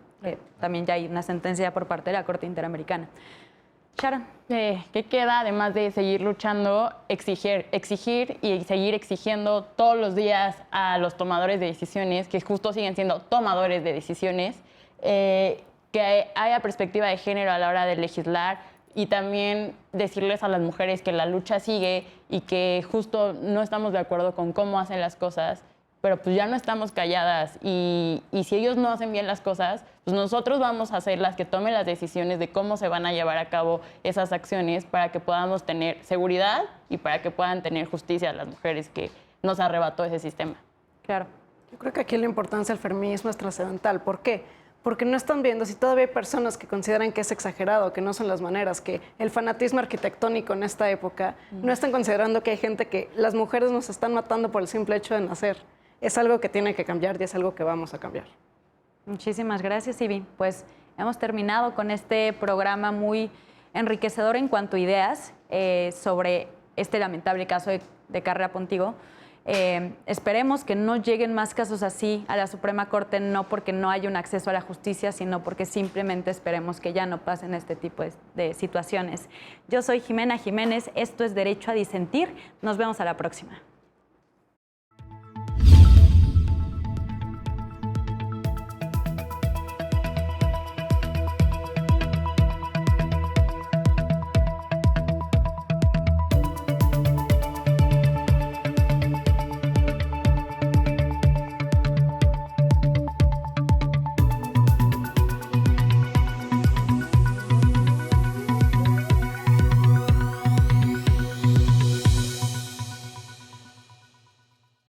Speaker 1: También ya hay una sentencia por parte de la Corte Interamericana. Sharon.
Speaker 8: ¿Qué queda además de seguir luchando, exigir y seguir exigiendo todos los días a los tomadores de decisiones, que justo siguen siendo tomadores de decisiones, que haya perspectiva de género a la hora de legislar y también decirles a las mujeres que la lucha sigue y que justo no estamos de acuerdo con cómo hacen las cosas, pero pues ya no estamos calladas y si ellos no hacen bien las cosas, pues nosotros vamos a ser las que tomen las decisiones de cómo se van a llevar a cabo esas acciones para que podamos tener seguridad y para que puedan tener justicia a las mujeres que nos arrebató ese sistema.
Speaker 1: Claro.
Speaker 4: Yo creo que aquí la importancia del feminismo es trascendental. ¿Por qué? Porque no están viendo, si todavía hay personas que consideran que es exagerado, que no son las maneras, que el fanatismo arquitectónico en esta época, no están considerando que hay gente que las mujeres nos están matando por el simple hecho de nacer. Es algo que tiene que cambiar y es algo que vamos a cambiar.
Speaker 1: Muchísimas gracias, Ivy. Pues hemos terminado con este programa muy enriquecedor en cuanto a ideas sobre este lamentable caso de Carla Pontigo. Esperemos que no lleguen más casos así a la Suprema Corte, no porque no haya un acceso a la justicia, sino porque simplemente esperemos que ya no pasen este tipo de situaciones. Yo soy Jimena Jiménez, esto es Derecho a Disentir. Nos vemos a la próxima.